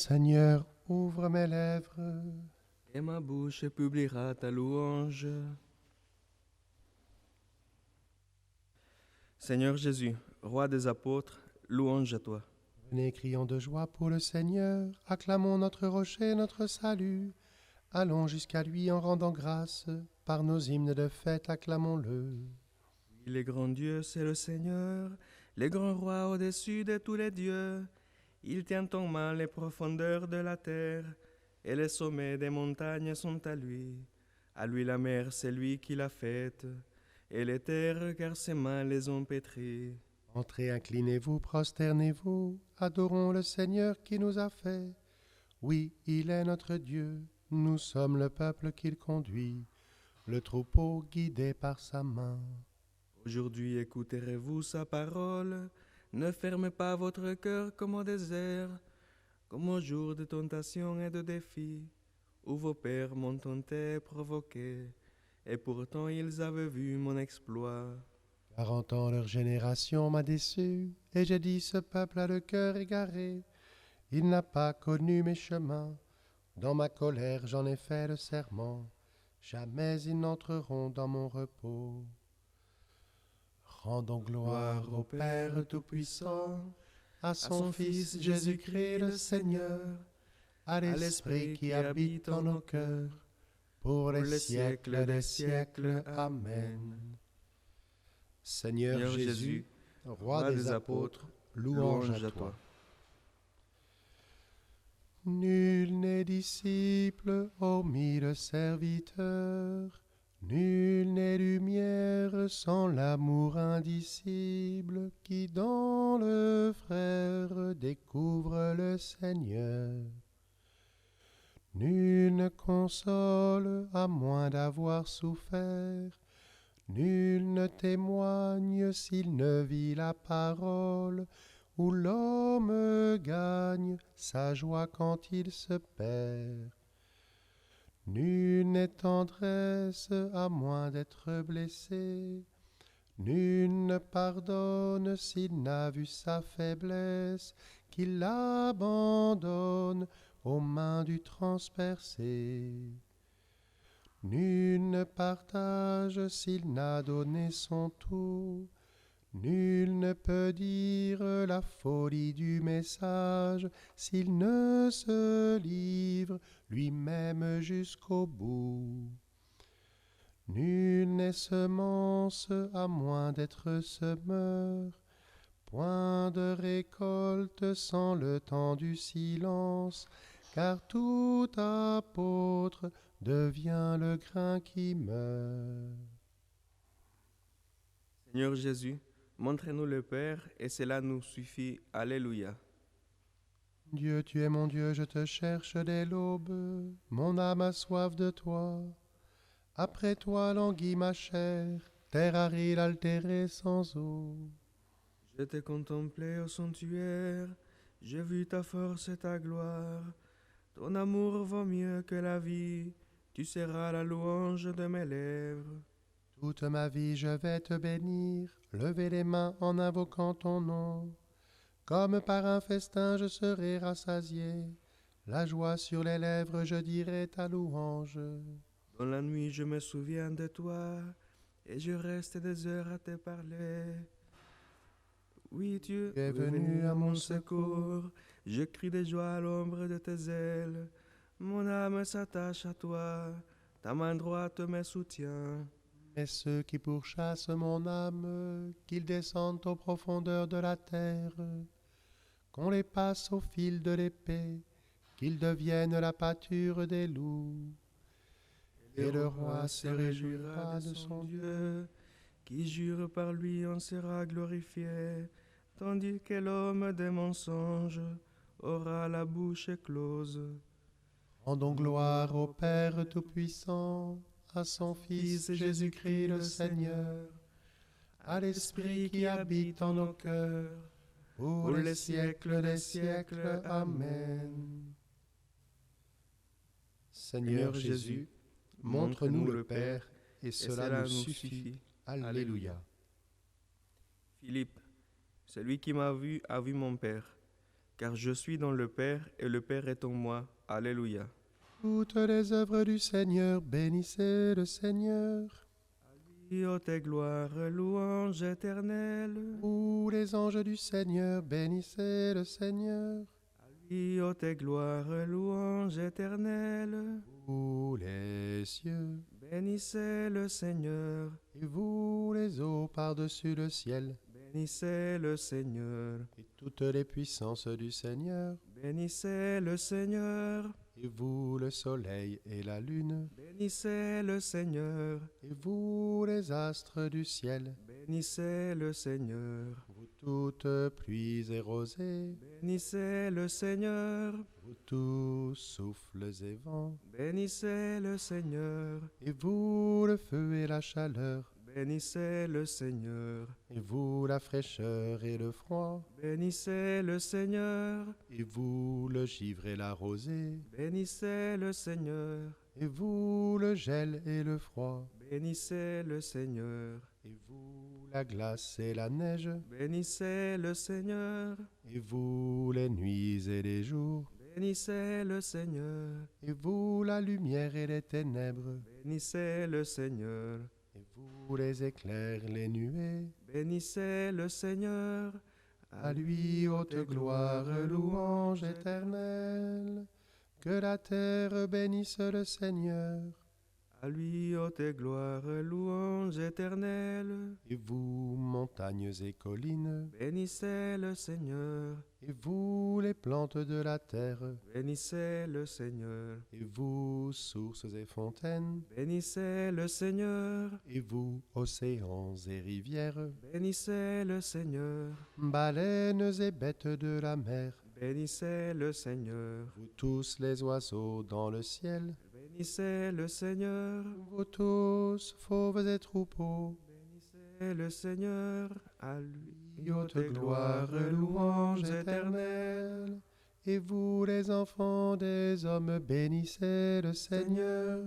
Seigneur, ouvre mes lèvres, et ma bouche publiera ta louange. Seigneur Jésus, roi des apôtres, louange à toi. venez crions de joie pour le Seigneur, acclamons notre rocher, notre salut. Allons jusqu'à lui en rendant grâce, par nos hymnes de fête acclamons-le. Les grands dieux, c'est le Seigneur, les grands rois au-dessus de tous les dieux. Il tient en main les profondeurs de la terre, et les sommets des montagnes sont à lui. À lui la mer, c'est lui qui l'a faite, et les terres, car ses mains les ont pétries. Entrez, inclinez-vous, prosternez-vous, adorons le Seigneur qui nous a fait. Oui, il est notre Dieu, nous sommes le peuple qu'il conduit, le troupeau guidé par sa main. Aujourd'hui écouterez-vous sa parole, ne fermez pas votre cœur comme au désert, comme au jour de tentation et de défi, où vos pères m'ont tenté et provoqué, et pourtant ils avaient vu mon exploit. 40 ans leur génération m'a déçu, et j'ai dit ce peuple a le cœur égaré. Il n'a pas connu mes chemins, dans ma colère j'en ai fait le serment, jamais ils n'entreront dans mon repos. Rendons gloire au Père Tout-Puissant, à son Fils Jésus-Christ le Seigneur, à l'Esprit qui habite en nos cœurs, pour les siècles des siècles. Amen. Seigneur Jésus, roi des apôtres, louange à toi. Nul n'est disciple hormis le serviteur, nul n'est lumière sans l'amour indicible qui dans le frère découvre le Seigneur. Nul ne console à moins d'avoir souffert, nul ne témoigne s'il ne vit la parole, où l'homme gagne sa joie quand il se perd. Nul n'est tendresse à moins d'être blessé, nul ne pardonne s'il n'a vu sa faiblesse, qu'il l'abandonne aux mains du transpercé. Nul ne partage s'il n'a donné son tout, nul ne peut dire la folie du message s'il ne se livre lui-même jusqu'au bout. Nul n'est semence à moins d'être semeur, point de récolte sans le temps du silence, car tout apôtre devient le grain qui meurt. Seigneur Jésus, montrez-nous le Père, et cela nous suffit. Alléluia. Dieu, tu es mon Dieu, je te cherche dès l'aube, mon âme a soif de toi. Après toi languit ma chair, terre aride altérée sans eau. Je t'ai contemplé au sanctuaire, j'ai vu ta force et ta gloire. Ton amour vaut mieux que la vie, tu seras la louange de mes lèvres. Toute ma vie je vais te bénir, lever les mains en invoquant ton nom. Comme par un festin je serai rassasié, la joie sur les lèvres je dirai ta louange. Dans la nuit je me souviens de toi, et je reste des heures à te parler. Oui, tu es venu à mon secours, je crie de joie à l'ombre de tes ailes. Mon âme s'attache à toi, ta main droite me soutient. Mais ceux qui pourchassent mon âme, qu'ils descendent aux profondeurs de la terre, qu'on les passe au fil de l'épée, qu'ils deviennent la pâture des loups. Et le roi se réjouira de son Dieu, qui jure par lui en sera glorifié, tandis que l'homme des mensonges aura la bouche close. Rendons gloire au Père Tout-Puissant, à son Fils Jésus-Christ le Seigneur, à l'Esprit qui habite en nos cœurs, pour les siècles des siècles. Amen. Seigneur Jésus, montre-nous le Père, et cela nous suffit. Alléluia. Philippe, celui qui m'a vu a vu mon Père. car je suis dans le Père et le Père est en moi. Alléluia. Toutes les œuvres du Seigneur, bénissez le Seigneur. Lui, ô tes gloires, louange éternelle. Vous les anges du Seigneur, bénissez le Seigneur. Lui, ô tes gloires, louange éternelle. Vous les cieux, Bénissez le Seigneur. et vous les eaux par-dessus le ciel, Bénissez le Seigneur. et toutes les puissances du Seigneur, Bénissez le Seigneur. et vous le soleil et la lune, Bénissez le Seigneur. et vous les astres du ciel, Bénissez le Seigneur. vous toutes pluies et rosées, Bénissez le Seigneur. vous tous souffles et vents, Bénissez le Seigneur. et vous le feu et la chaleur, Bénissez le Seigneur. et vous la fraîcheur et le froid, Bénissez le Seigneur. et vous le givre et la rosée, Bénissez le Seigneur. et vous le gel et le froid, Bénissez le Seigneur. et vous la glace et la neige, Bénissez le Seigneur. et vous les nuits et les jours, Bénissez le Seigneur. et vous la lumière et les ténèbres, Bénissez le Seigneur. et vous les éclairs, les nuées. Bénissez le Seigneur. À lui haute gloire, louange éternelle. Que la terre bénisse le Seigneur. À lui haute gloire, louange éternelle. Et vous, montagnes et collines, Bénissez le Seigneur. et vous, les plantes de la terre, Bénissez le Seigneur. et vous, sources et fontaines, Bénissez le Seigneur. et vous, océans et rivières, Bénissez le Seigneur. baleines et bêtes de la mer, Bénissez le Seigneur. vous tous les oiseaux dans le ciel, Bénissez le Seigneur. vous tous, fauves et troupeaux, Bénissez le Seigneur. À lui et haute gloire, louange éternelle. Et vous, les enfants des hommes, bénissez le Seigneur.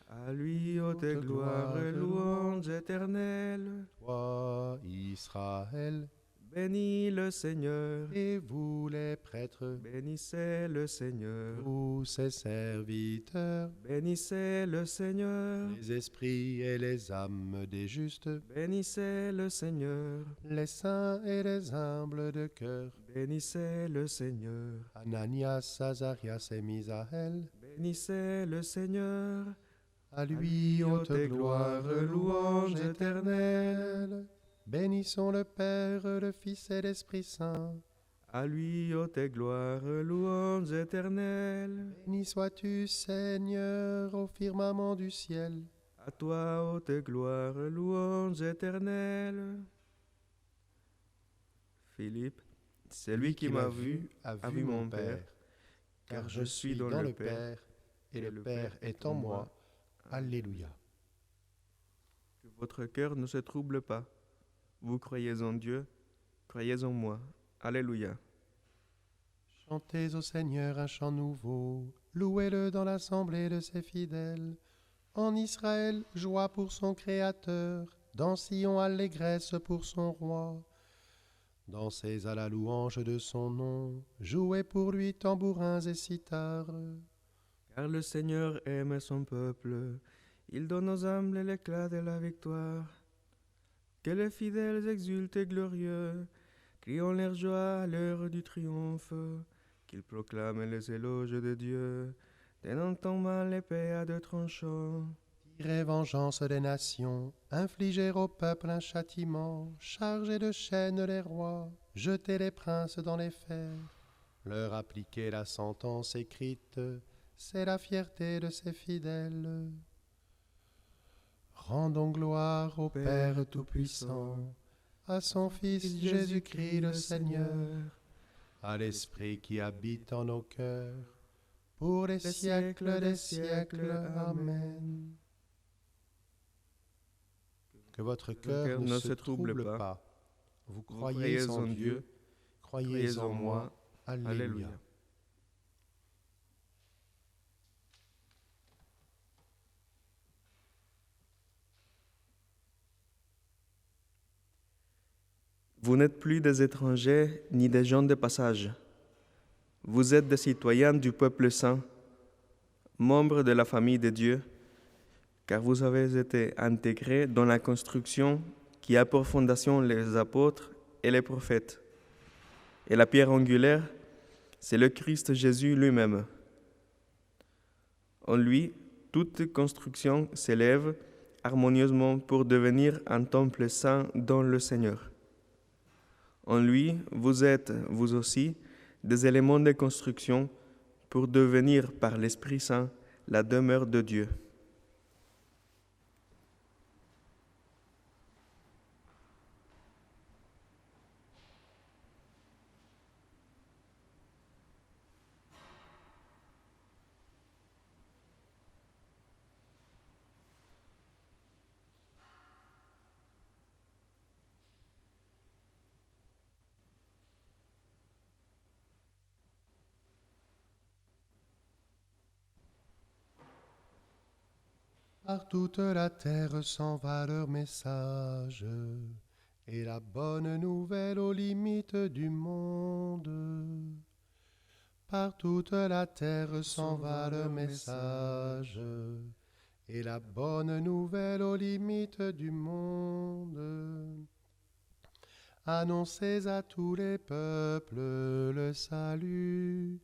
À lui haute gloire, louange éternelle. Toi, Israël, Bénis le Seigneur. et vous, les prêtres, Bénissez le Seigneur. vous, ses serviteurs, Bénissez le Seigneur. les esprits et les âmes des justes, Bénissez le Seigneur. les saints et les humbles de cœur, Bénissez le Seigneur. Ananias, Azarias et Misaël. Bénissez le Seigneur. À lui haute gloire, louange éternelle. Bénissons le Père, le Fils et l'Esprit Saint. À lui haute gloire, louange éternelle. Béni sois-tu, Seigneur, au firmament du ciel. À toi haute gloire, louange éternelle. Philippe, c'est lui qui m'a vu, a vu mon Père, car je suis dans le Père, et le Père est en moi. Alléluia. Que votre cœur ne se trouble pas. Vous croyez en Dieu, croyez en moi. Alléluia. Chantez au Seigneur un chant nouveau, louez-le dans l'assemblée de ses fidèles. En Israël, joie pour son Créateur, dans Sion, allégresse pour son roi. Dansez à la louange de son nom, jouez pour lui tambourins et cithars. Car le Seigneur aime son peuple, il donne aux humbles l'éclat de la victoire. Que les fidèles exultent et glorieux, crions leur joie à l'heure du triomphe, qu'ils proclament les éloges de Dieu, tenant en main l'épée à deux tranchants. Tirez vengeance des nations, infligez au peuple un châtiment, chargez de chaînes les rois, jetez les princes dans les fers, leur appliquez la sentence écrite, c'est la fierté de ses fidèles. Rendons gloire au Père Tout-Puissant, à son Fils Jésus-Christ le Seigneur, à l'Esprit qui habite en nos cœurs, pour les siècles des siècles. Amen. Que votre cœur ne se trouble pas. Vous croyez en Dieu, croyez en moi. Alléluia. Vous n'êtes plus des étrangers ni des gens de passage, Vous êtes des citoyens du peuple saint, membres de la famille de Dieu, car vous avez été intégrés dans la construction qui a pour fondation les apôtres et les prophètes. Et la pierre angulaire, c'est le Christ Jésus lui-même. En lui, toute construction s'élève harmonieusement pour devenir un temple saint dans le Seigneur. En lui, vous êtes, vous aussi, des éléments de construction pour devenir par l'Esprit Saint la demeure de Dieu. Par toute la terre s'en va leur message, et la bonne nouvelle aux limites du monde. Par toute la terre s'en va leur message, et la bonne nouvelle aux limites du monde. Annoncez à tous les peuples le salut,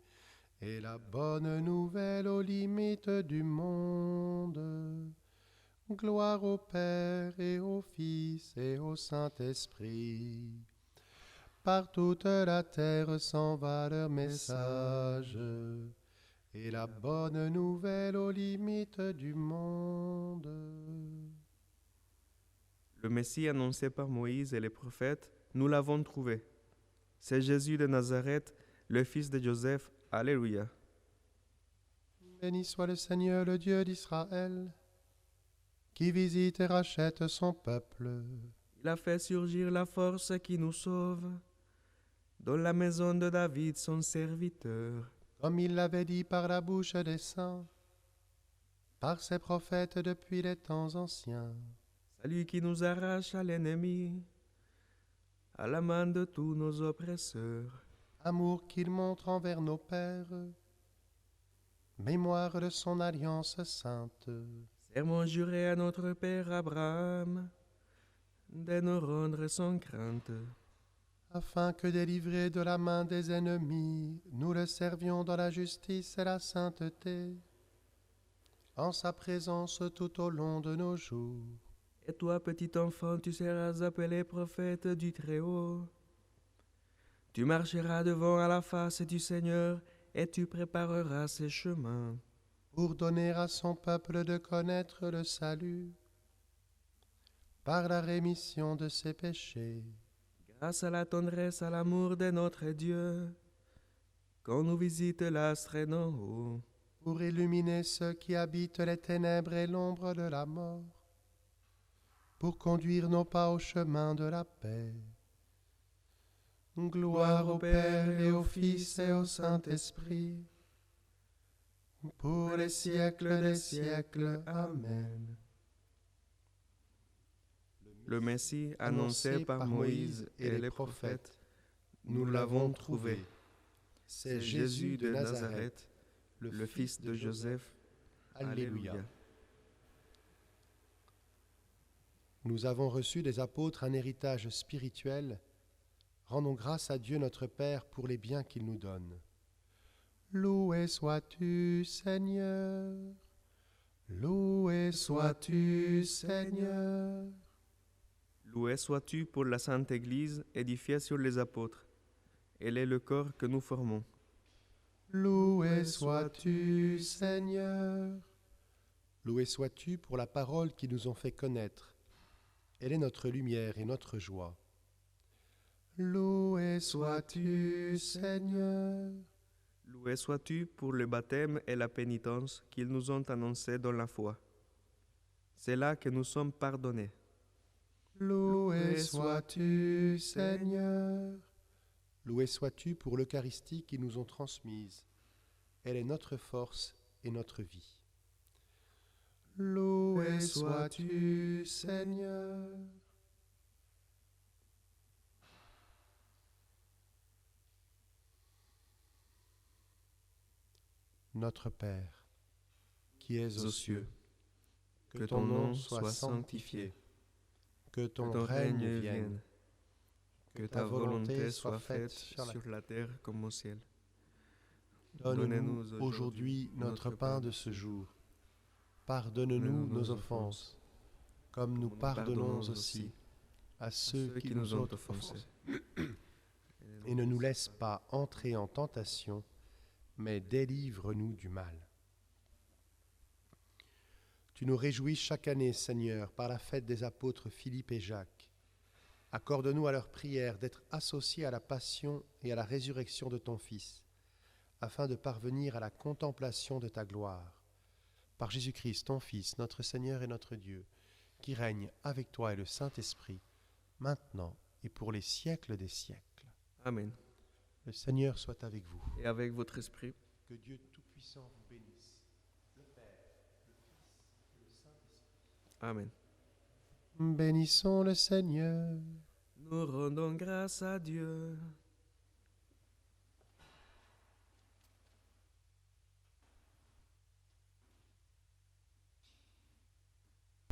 et la bonne nouvelle aux limites du monde. Gloire au Père et au Fils et au Saint-Esprit. Par toute la terre s'en va leur message, et la bonne nouvelle aux limites du monde. Le Messie annoncé par Moïse et les prophètes, nous l'avons trouvé. C'est Jésus de Nazareth, le fils de Joseph. Alléluia. Béni soit le Seigneur, le Dieu d'Israël, qui visite et rachète son peuple. Il a fait surgir la force qui nous sauve, dans la maison de David, son serviteur. Comme il l'avait dit par la bouche des saints, par ses prophètes depuis les temps anciens. Celui qui nous arrache à l'ennemi, à la main de tous nos oppresseurs. Amour qu'il montre envers nos pères, mémoire de son alliance sainte. Serment juré à notre père Abraham, de nous rendre sans crainte. Afin que délivrés de la main des ennemis, nous le servions dans la justice et la sainteté, en sa présence tout au long de nos jours. Et toi, petit enfant, tu seras appelé prophète du Très-Haut. Tu marcheras devant à la face du Seigneur, et tu prépareras ses chemins. Pour donner à son peuple de connaître le salut, par la rémission de ses péchés. Grâce à la tendresse, à l'amour de notre Dieu, qu'on nous visite l'astre d'en haut. Pour illuminer ceux qui habitent les ténèbres et l'ombre de la mort, pour conduire nos pas au chemin de la paix. Gloire au Père et au Fils et au Saint-Esprit, pour les siècles des siècles. Amen. Le Messie annoncé par Moïse et les prophètes, nous l'avons trouvé. C'est Jésus de Nazareth, le fils de Joseph. Alléluia. Nous avons reçu des apôtres un héritage spirituel. Rendons grâce à Dieu notre Père pour les biens qu'il nous donne. Loué sois-tu, Seigneur. Loué sois-tu, Seigneur. Loué sois-tu pour la Sainte Église édifiée sur les apôtres. Elle est le corps que nous formons. Loué sois-tu, Seigneur. Loué sois-tu pour la parole qui nous ont fait connaître. Elle est notre lumière et notre joie. Loué sois-tu, Seigneur. Loué sois-tu pour le baptême et la pénitence qu'ils nous ont annoncés dans la foi. C'est là que nous sommes pardonnés. Loué sois-tu, Seigneur. Loué sois-tu pour l'Eucharistie qu'ils nous ont transmise. Elle est notre force et notre vie. Loué sois-tu, Seigneur. Notre Père, qui es aux cieux, que ton nom soit sanctifié, que ton que ton règne règne vienne, vienne, que ta volonté soit faite sur la terre comme au ciel. Donne-nous aujourd'hui notre pain de ce jour. Pardonne-nous nos offenses, comme nous pardonnons aussi à ceux qui nous ont offensés. Et ne nous laisse pas entrer en tentation, mais délivre-nous du mal. Tu nous réjouis chaque année, Seigneur, par la fête des apôtres Philippe et Jacques. Accorde-nous à leur prière d'être associés à la passion et à la résurrection de ton Fils, afin de parvenir à la contemplation de ta gloire. Par Jésus-Christ, ton Fils, notre Seigneur et notre Dieu, qui règne avec toi et le Saint-Esprit, maintenant et pour les siècles des siècles. Amen. Le Seigneur soit avec vous. Et avec votre esprit. Que Dieu Tout-Puissant vous bénisse, le Père, le Fils et le Saint-Esprit. Amen. Bénissons le Seigneur. Nous rendons grâce à Dieu.